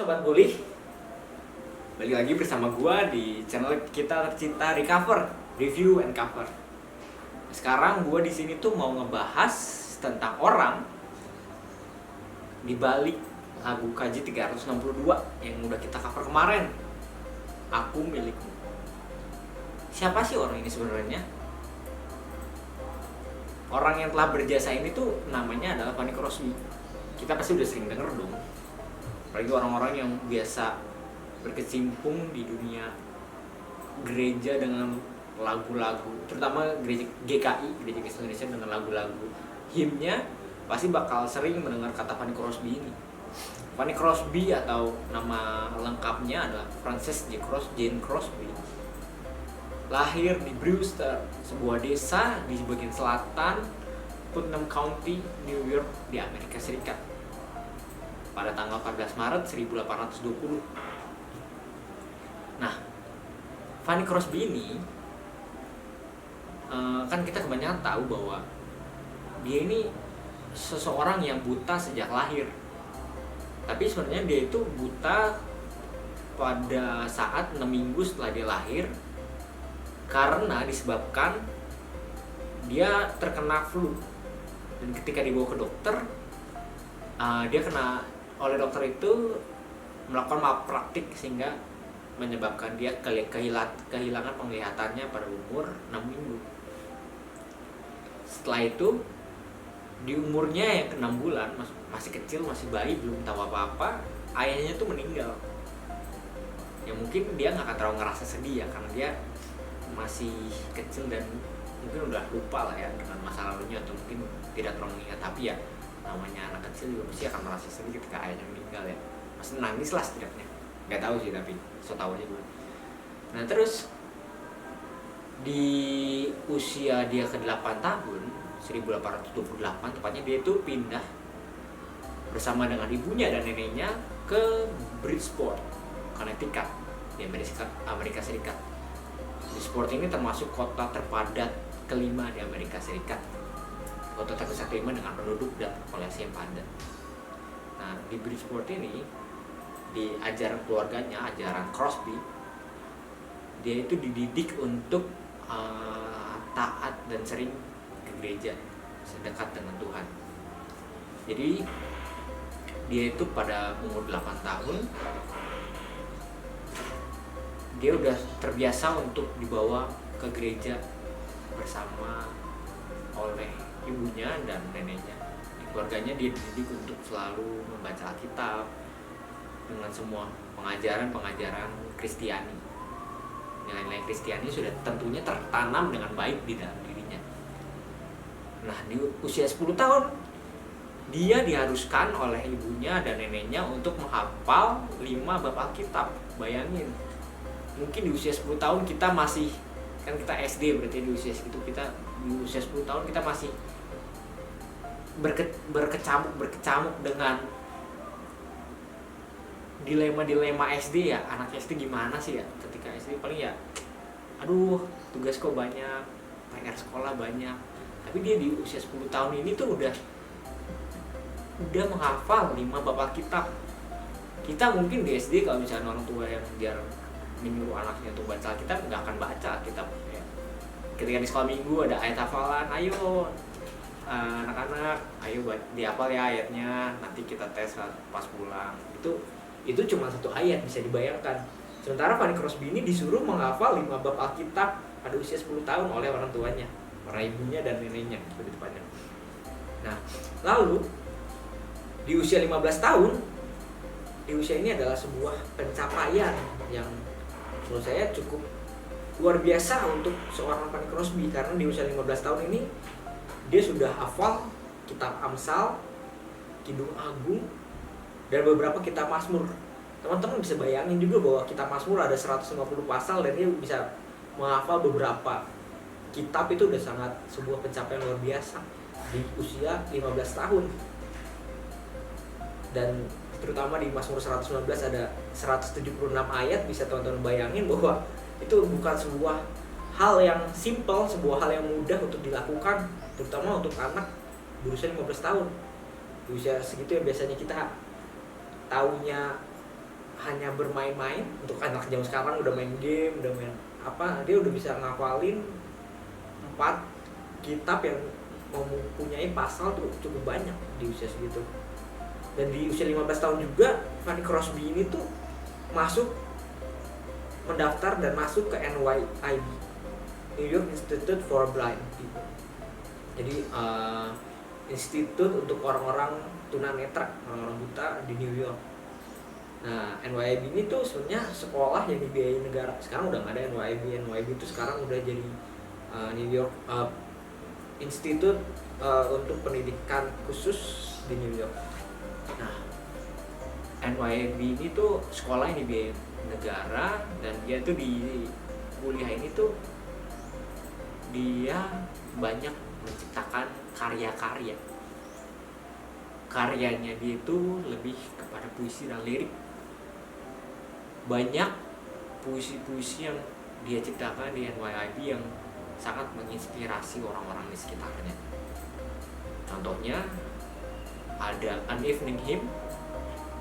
Sobat Bully, balik lagi bersama gua di channel kita tercinta Recover, Review and Cover. Sekarang gua di sini tuh mau ngebahas tentang orang di balik lagu KJ 362 yang udah kita cover kemarin. Aku Milikmu. Siapa sih orang ini sebenarnya? Orang yang telah berjasa ini tuh namanya adalah Fanny Crosby. Kita pasti udah sering denger dong. Apalagi orang-orang yang biasa berkecimpung di dunia gereja dengan lagu-lagu, terutama gereja GKI, Gereja Kristen Indonesia, dengan lagu-lagu himnya pasti bakal sering mendengar kata Fanny Crosby ini. Fanny Crosby atau nama lengkapnya adalah Frances Jane Crosby. Lahir di Brewster, sebuah desa di bagian selatan Putnam County, New York di Amerika Serikat, pada tanggal 14 Maret 1820. Nah, Fanny Crosby ini kan kita kebanyakan tahu bahwa dia ini seseorang yang buta sejak lahir. Tapi sebenarnya dia itu buta pada saat 6 minggu setelah dia lahir, karena disebabkan dia terkena flu. Dan ketika dibawa ke dokter, dia kena oleh dokter itu melakukan malpraktik sehingga menyebabkan dia kehilangan penglihatannya pada umur 6 minggu. Setelah itu di umurnya yang ke 6 bulan, masih kecil, masih bayi, belum tahu apa-apa, ayahnya tuh meninggal. Ya mungkin dia gak akan terlalu ngerasa sedih ya, karena dia masih kecil dan mungkin udah lupa lah ya dengan masa lalunya, atau mungkin tidak terlalu mengingat. Tapi ya namanya anak kecil juga pasti akan merasa sedih ketika ayahnya meninggal ya, pasti nangis lah setidaknya. Gak tahu sih, tapi so tau aja gue. Nah terus di usia dia ke 8 tahun, 1828 tepatnya, dia itu pindah bersama dengan ibunya dan neneknya ke Bridgeport, Connecticut di Amerika Serikat. Bridgeport ini termasuk kota terpadat kelima di Amerika Serikat, kota terbesar kelima dengan penduduk dan populasi yang padat. Nah di Bridgeport ini, di ajaran keluarganya, ajaran Crosby, dia itu dididik untuk taat dan sering ke gereja, sedekat dengan Tuhan. Jadi dia itu pada umur 8 tahun dia udah terbiasa untuk dibawa ke gereja bersama oleh ibunya dan neneknya. Di keluarganya dia dididik untuk selalu membaca Alkitab dengan semua pengajaran Kristiani. Nilai-nilai Kristiani sudah tentunya tertanam dengan baik di dalam dirinya. Nah, di usia 10 tahun dia diharuskan oleh ibunya dan neneknya untuk menghafal 5 bab Alkitab. Bayangin, mungkin di usia 10 tahun kita masih, kan kita SD, berarti di usia segitu kita, di usia 10 tahun kita masih berkecamuk dengan dilema SD ya. Anak SD gimana sih ya ketika SD, paling ya aduh tugas kok banyak, PR sekolah banyak. Tapi dia di usia 10 tahun ini tuh udah menghafal 5 bab Alkitab. Kita mungkin di SD kalau misalnya orang tua yang biar menyuruh anaknya untuk baca Alkitab, nggak akan baca Alkitab ya. Ketika di sekolah minggu ada ayat hafalan, ayo anak-anak, ayo dihafal ya ayatnya, nanti kita tes pas pulang. Itu cuma satu ayat, bisa dibayangkan. Sementara Fanny Crosby ini disuruh menghafal 5 bab Alkitab pada usia 10 tahun oleh orang tuanya, orang ibunya dan neneknya lebih tepatnya. Nah, lalu di usia 15 tahun, di usia ini adalah sebuah pencapaian yang menurut saya cukup luar biasa untuk seorang Fanny Crosby, karena di usia 15 tahun ini dia sudah hafal kitab Amsal, Kidung Agung, dan beberapa kitab Mazmur. Teman-teman bisa bayangin juga bahwa kitab Mazmur ada 150 pasal dan dia bisa menghafal beberapa kitab. Itu udah sangat sebuah pencapaian luar biasa di usia 15 tahun. Dan terutama di Mazmur 119 ada 176 ayat, bisa teman-teman bayangin bahwa itu bukan sebuah hal yang simple, sebuah hal yang mudah untuk dilakukan, terutama untuk anak berusia 15 tahun. Di usia segitu ya biasanya kita taunya hanya bermain-main. Untuk anak zaman sekarang udah main game, udah main apa, dia udah bisa ngapalin 4 kitab yang mempunyai pasal tuh cukup banyak di usia segitu. Dan di usia 15 tahun juga Fanny Crosby ini tuh mendaftar dan masuk ke NYIB, New York Institute for Blind People. Jadi institut untuk orang-orang tunanetra, orang-orang buta di New York. Nah, NYIB ini tuh sebenarnya sekolah yang dibiayai negara. Sekarang udah nggak ada NYIB. NYIB itu sekarang udah jadi New York Institute untuk pendidikan khusus di New York. Nah, NYIB ini tuh sekolah yang dibiayai negara, dan dia tuh di kuliah ini tuh dia banyak menciptakan karya-karya. Karyanya dia itu lebih kepada puisi dan lirik. Banyak puisi-puisi yang dia ciptakan di NYIB yang sangat menginspirasi orang-orang di sekitarnya. Contohnya ada An Evening Hymn,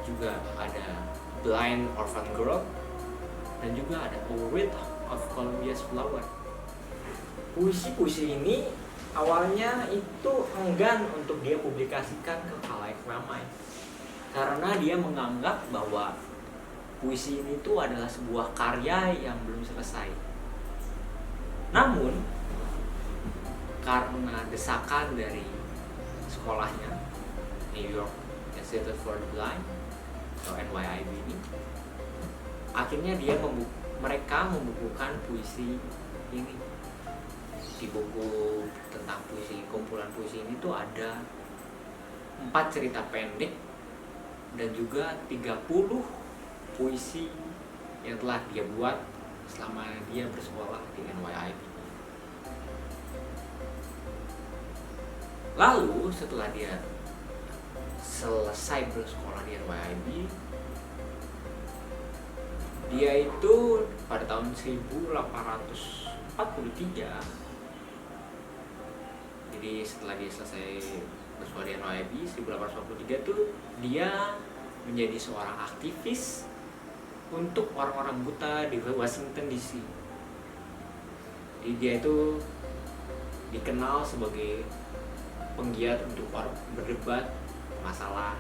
juga ada Blind Orphan Girl, dan juga ada A Wreath of Columbia's Flower. Puisi-puisi ini awalnya itu enggan untuk dia publikasikan ke khalayak ramai, karena dia menganggap bahwa puisi ini tuh adalah sebuah karya yang belum selesai. Namun karena desakan dari sekolahnya, New York Institute for the Blind atau NYIB ini, akhirnya mereka membukukan puisi ini. Di buku tentang puisi, kumpulan puisi ini tuh ada 4 cerita pendek dan juga 30 puisi yang telah dia buat selama dia bersekolah di NYIB. Lalu setelah dia selesai bersekolah di NYIB, dia itu pada tahun 1843, jadi setelah dia selesai bersekolah di NYIB 1843 tuh dia menjadi seorang aktivis untuk orang-orang buta di Washington DC. Jadi dia itu dikenal sebagai penggiat untuk berdebat masalah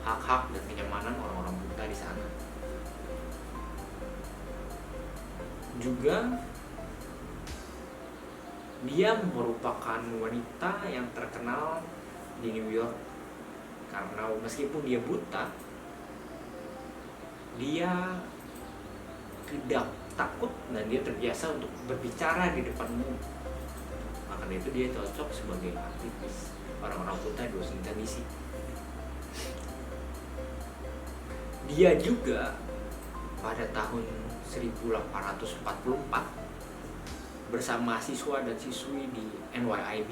hak-hak dan kenyamanan orang-orang buta di sana. Juga dia merupakan wanita yang terkenal di New York karena meskipun dia buta, dia tidak takut dan dia terbiasa untuk berbicara di depan umum. Maka itu dia cocok sebagai aktivis orang-orang buta di Washington DC. Dia juga pada tahun 1844 bersama siswa dan siswi di NYIB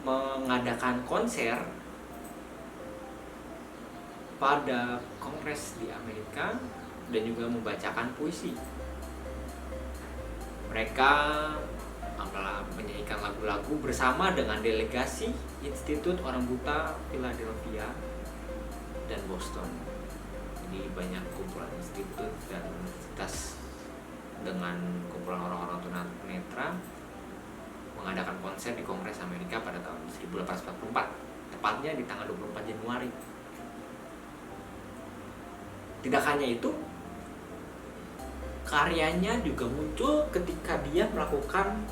mengadakan konser pada kongres di Amerika dan juga membacakan puisi. Mereka menyanyikan lagu-lagu bersama dengan delegasi Institut Orang Buta Philadelphia dan Boston. Jadi banyak kumpulan institut dan universitas dengan kumpulan orang-orang tunanetra mengadakan konser di Kongres Amerika pada tahun 1844, tepatnya di tanggal 24 Januari. Tidak hanya itu, karyanya juga muncul ketika dia melakukan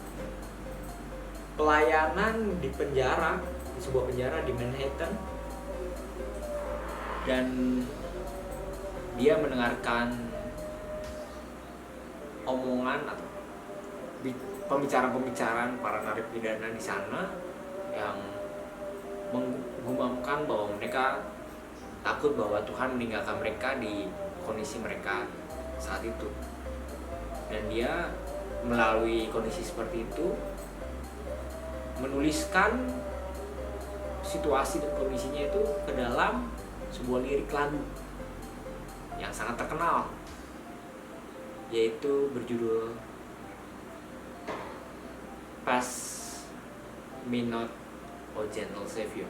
pelayanan di penjara, di sebuah penjara di Manhattan, dan dia mendengarkan omongan atau pembicaraan para narapidana di sana yang menggumamkan bahwa mereka takut bahwa Tuhan meninggalkan mereka di kondisi mereka saat itu. Dan dia melalui kondisi seperti itu menuliskan situasi dan kondisinya itu ke dalam sebuah lirik lagu yang sangat terkenal, yaitu berjudul Pass Me Not, O Gentle Savior.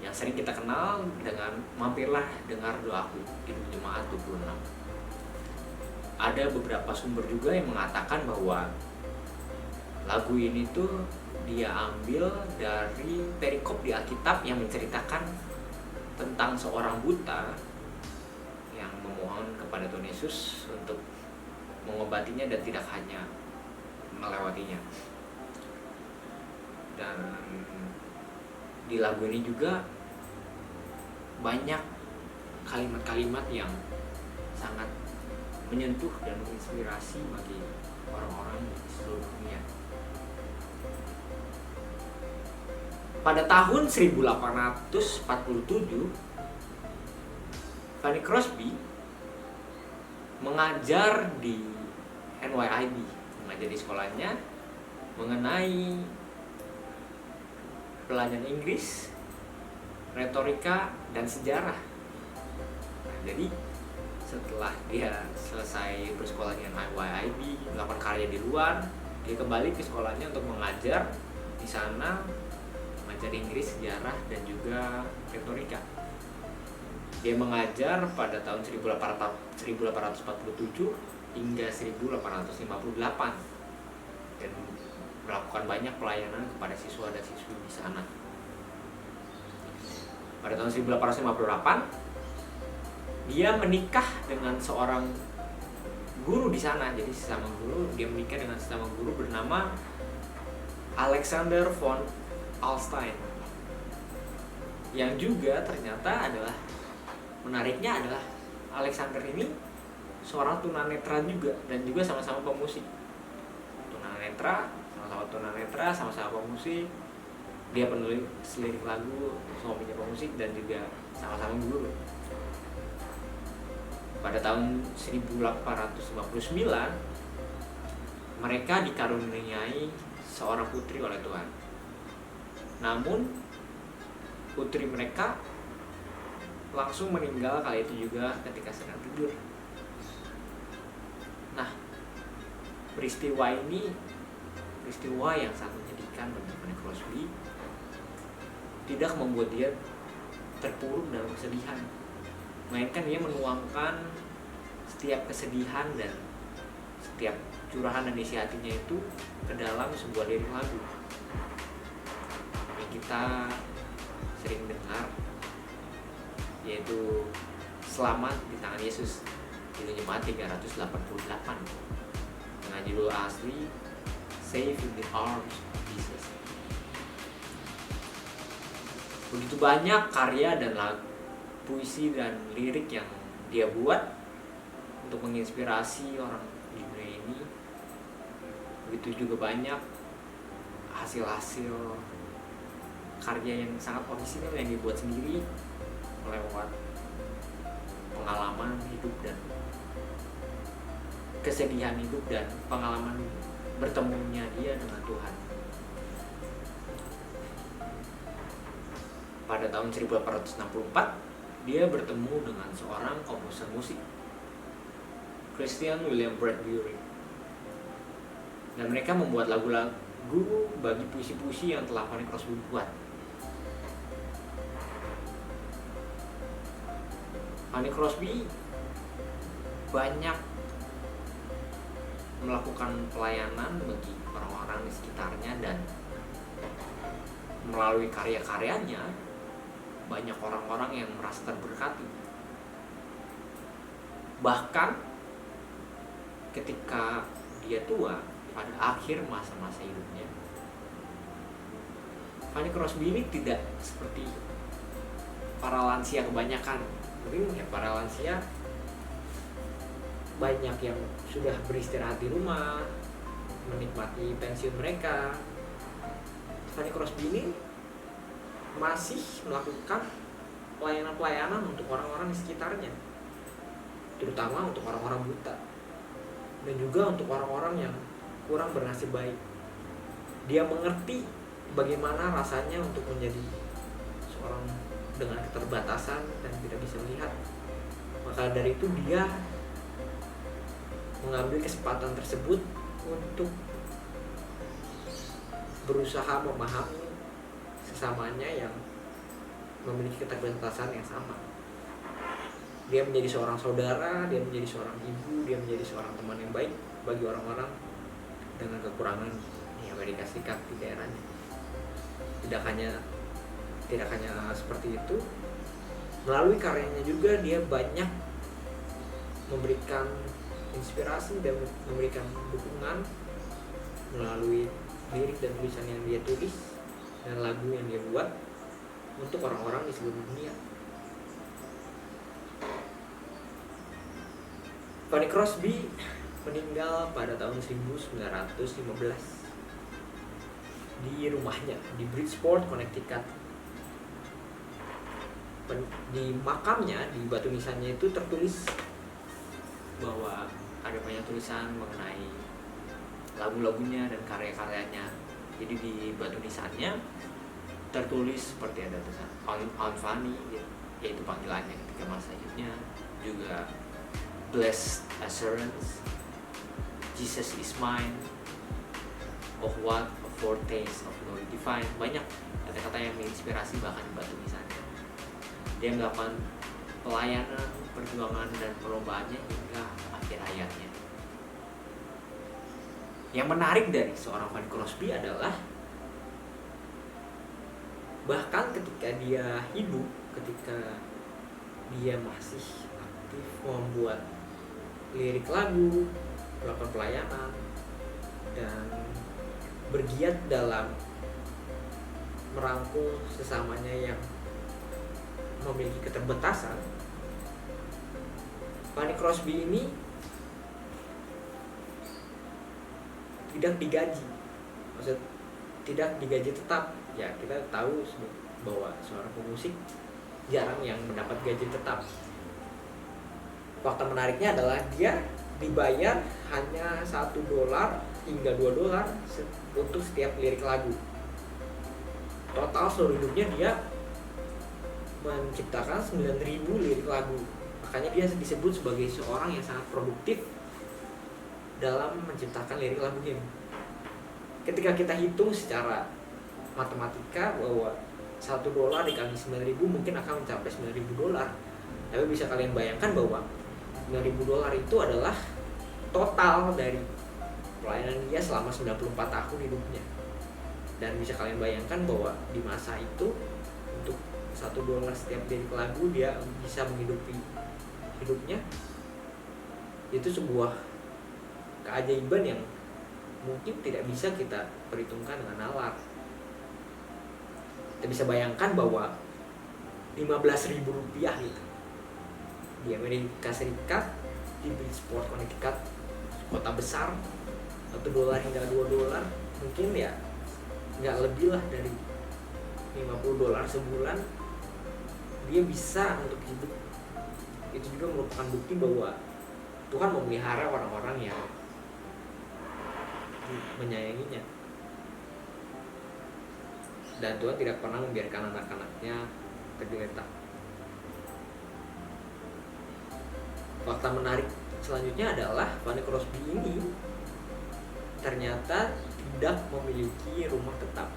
yang sering kita kenal dengan Mampirlah Dengar Doaku, Kidung Jemaat 26. Ada beberapa sumber juga yang mengatakan bahwa lagu ini tuh dia ambil dari perikop di Alkitab yang menceritakan tentang seorang buta yang memohon kepada Tuhan Yesus untuk mengobatinya dan tidak hanya melewatinya. Dan di lagu ini juga banyak kalimat-kalimat yang sangat menyentuh dan menginspirasi bagi orang-orang di seluruh dunia. Pada tahun 1847, Fanny Crosby mengajar di NYIB, mengajar di sekolahnya mengenai pelajaran Inggris, retorika, dan sejarah. Nah, jadi setelah dia selesai bersekolah di NYIB, melakukan karya di luar, dia kembali ke sekolahnya untuk mengajar di sana, mengajar Inggris, sejarah, dan juga retorika. Dia mengajar pada tahun 1847 hingga 1858 dan melakukan banyak pelayanan kepada siswa dan siswi di sana. Pada tahun 1858 dia menikah dengan seorang guru di sana. Jadi sesama guru, dia menikah dengan sesama guru bernama Alexander von Alstein, yang juga ternyata adalah, menariknya adalah Alexander ini seorang tunanetra juga, dan juga sama-sama pemusik. Sama-sama pemusik. Dia penulis lirik lagu, suaminya pemusik, dan juga sama-sama guru. Pada tahun 1859 mereka dikaruniai seorang putri oleh Tuhan. Namun putri mereka langsung meninggal kali itu juga ketika sedang tidur. Nah, peristiwa ini peristiwa yang sangat menyedihkan bagi Fanny Crosby, tidak membuat dia terpuruk dalam kesedihan, melainkan dia menuangkan setiap kesedihan dan setiap curahan dan isi hatinya itu ke dalam sebuah lirik lagu yang kita sering dengar, yaitu Selamat di Tangan Yesus, Kidung Jemaat 388, dengan judul asli Safe in the Arms of Jesus. Begitu banyak karya dan lagu, puisi dan lirik yang dia buat untuk menginspirasi orang di dunia ini. Begitu juga banyak hasil-hasil karya yang sangat orisinal yang dibuat sendiri lewat pengalaman hidup dan kesedihan hidup dan pengalaman bertemunya dia dengan Tuhan. Pada tahun 1864 dia bertemu dengan seorang komposer musik, Christian William Bradbury, dan mereka membuat lagu-lagu bagi puisi-puisi yang telah Fanny Crosby buat. Fanny Crosby banyak melakukan pelayanan bagi orang-orang di sekitarnya, dan melalui karya-karyanya banyak orang-orang yang merasa terberkati. Bahkan ketika dia tua, pada akhir masa-masa hidupnya, Fanny Crosby ini tidak seperti para lansia kebanyakan. Mungkin ya para lansia banyak yang sudah beristirahat di rumah, menikmati pensiun mereka. Fanny Crosby ini masih melakukan pelayanan-pelayanan untuk orang-orang di sekitarnya, terutama untuk orang-orang buta dan juga untuk orang-orang yang kurang bernasib baik. Dia mengerti bagaimana rasanya untuk menjadi seorang dengan keterbatasan dan tidak bisa melihat. Maka dari itu dia mengambil kesempatan tersebut untuk berusaha memahami sesamanya yang memiliki keterbatasan yang sama. Dia menjadi seorang saudara, dia menjadi seorang ibu, dia menjadi seorang teman yang baik bagi orang-orang dengan kekurangan di Amerika Serikat di daerahnya. Tidak hanya seperti itu, melalui karyanya juga dia banyak memberikan inspirasi dan memberikan dukungan melalui lirik dan tulisan yang dia tulis dan lagu yang dia buat untuk orang-orang di seluruh dunia. Fanny Crosby meninggal pada tahun 1915 di rumahnya di Bridgeport, Connecticut. Di makamnya, di batu nisannya itu tertulis bahwa ada banyak tulisan mengenai lagu-lagunya dan karya-karyanya. Jadi di batu nisannya tertulis seperti ada tulisan on Fanny, yaitu panggilannya ketika masa hidupnya, juga Blessed Assurance, Jesus is Mine, Of What a Foretaste of Glory Divine. Banyak kata-kata yang menginspirasi bahkan di batu nisannya. Dia melakukan pelayanan, perjuangan, dan perlombaannya hingga akhir hayatnya. Yang menarik dari seorang Fanny Crosby adalah bahkan ketika dia hidup, ketika dia masih aktif membuat lirik lagu, melakukan pelayanan, dan bergiat dalam merangkul sesamanya yang memiliki keterbatasan, Fanny Crosby ini tidak digaji, maksud tidak digaji tetap. Ya, kita tahu bahwa seorang pemusik jarang yang mendapat gaji tetap. Fakta menariknya adalah dia dibayar hanya $1 hingga $2 untuk setiap lirik lagu. Total seluruh hidupnya dia menciptakan 9.000 lirik lagu. Makanya dia disebut sebagai seorang yang sangat produktif dalam menciptakan lirik lagu ini. Ketika kita hitung secara matematika bahwa $1 dikali 9.000 mungkin akan mencapai $9.000. Tapi bisa kalian bayangkan bahwa $9.000 itu adalah total dari pelayanan dia selama 94 tahun hidupnya. Dan bisa kalian bayangkan bahwa di masa itu untuk $1 setiap lirik lagu dia bisa menghidupi hidupnya. Itu sebuah keajaiban yang mungkin tidak bisa kita perhitungkan dengan nalar. Kita bisa bayangkan bahwa $15.000 gitu di Amerika Serikat, di Bridgeport, Connecticut, kota besar, $1 hingga $2 mungkin ya nggak lebih lah dari $50 sebulan dia bisa untuk hidup. Itu juga merupakan bukti bahwa Tuhan memelihara orang-orang yang menyayanginya, dan Tuhan tidak pernah membiarkan anak-anaknya tergeletak. Fakta menarik selanjutnya adalah Fanny Crosby ini ternyata tidak memiliki rumah tetap.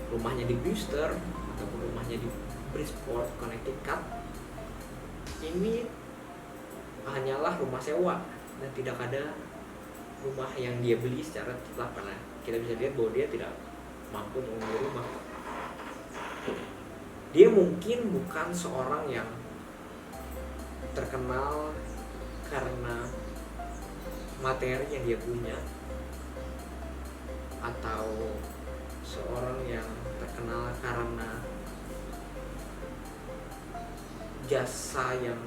Rumahnya di Brewster ataupun rumahnya di Bridgeport, Connecticut ini hanyalah rumah sewa dan tidak ada rumah yang dia beli secara tetap, karena kita bisa lihat bahwa dia tidak mampu untuk membeli rumah. Dia mungkin bukan seorang yang terkenal karena materi yang dia punya, atau seorang yang terkenal karena jasa yang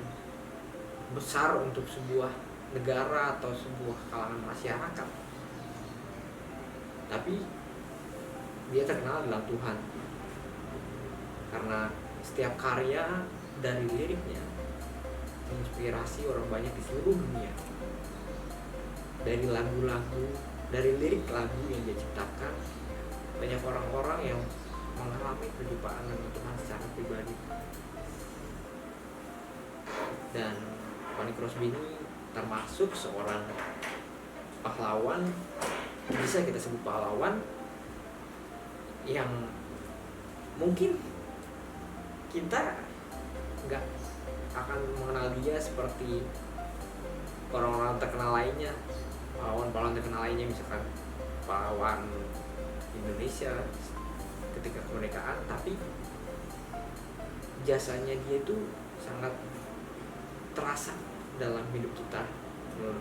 besar untuk sebuah negara atau sebuah kalangan masyarakat. Tapi dia terkenal dalam Tuhan karena setiap karya dari liriknya menginspirasi orang banyak di seluruh dunia. Dari lagu-lagu, dari lirik lagu yang dia ciptakan, banyak orang-orang yang mengalami perjumpaan dengan Tuhan secara pribadi. Dan Fanny Crosby ini termasuk seorang pahlawan, bisa kita sebut pahlawan, yang mungkin kita nggak akan mengenal dia seperti orang-orang terkenal lainnya, pahlawan-pahlawan terkenal lainnya, misalkan pahlawan Indonesia ketika kemerdekaan, tapi jasanya dia itu sangat terasa dalam hidup kita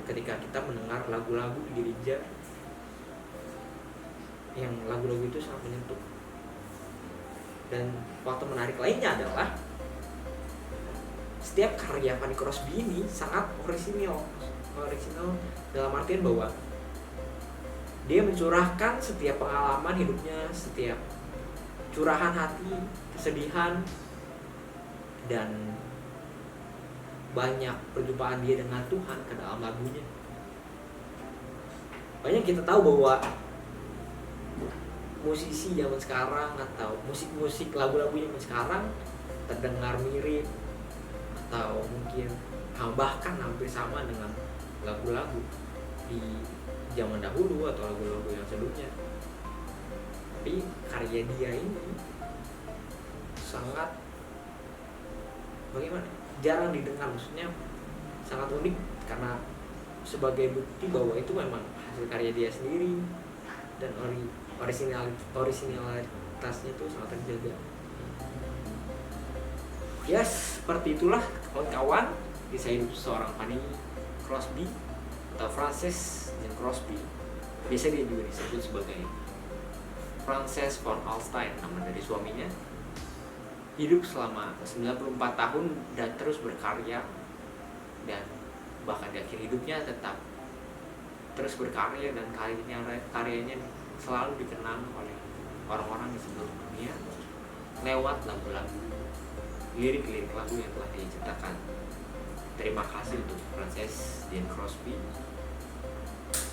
ketika kita mendengar lagu-lagu di gereja, yang lagu-lagu itu sangat menyentuh. Dan faktor menarik lainnya adalah setiap karya Fanny Crosby ini sangat orisinal dalam artian bahwa dia mencurahkan setiap pengalaman hidupnya, setiap curahan hati, kesedihan, dan banyak perjumpaan dia dengan Tuhan ke dalam lagunya. Banyak kita tahu bahwa musisi zaman sekarang atau musik-musik lagu-lagu zaman sekarang terdengar mirip atau mungkin bahkan hampir sama dengan lagu-lagu di zaman dahulu atau lagu-lagu yang sebelumnya. Tapi karya dia ini sangat bagaimana? Jarang didengar, maksudnya sangat unik karena sebagai bukti bahwa itu memang hasil karya dia sendiri dan orisinalitasnya itu sangat terjaga. Ya seperti itulah kawan-kawan kisah hidup seorang Fanny Crosby atau Frances Jane Crosby. Biasa dia juga disebut sebagai Frances von Alstyne, nama dari suaminya. Hidup selama 94 tahun dan terus berkarya, dan bahkan di akhir hidupnya tetap terus berkarya, dan karyanya selalu dikenang oleh orang-orang di seluruh dunia lewat lagu-lagu, lirik-lirik lagu yang telah diciptakan. Terima kasih untuk Frances Jane Crosby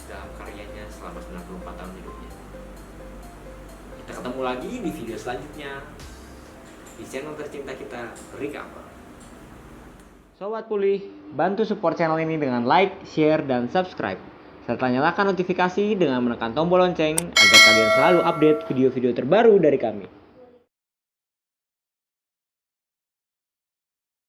dalam karyanya selama 94 tahun hidupnya. Kita ketemu lagi di video selanjutnya di channel tercinta kita, Recover. Sobat Pulih, bantu support channel ini dengan like, share, dan subscribe. Serta nyalakan notifikasi dengan menekan tombol lonceng agar kalian selalu update video-video terbaru dari kami.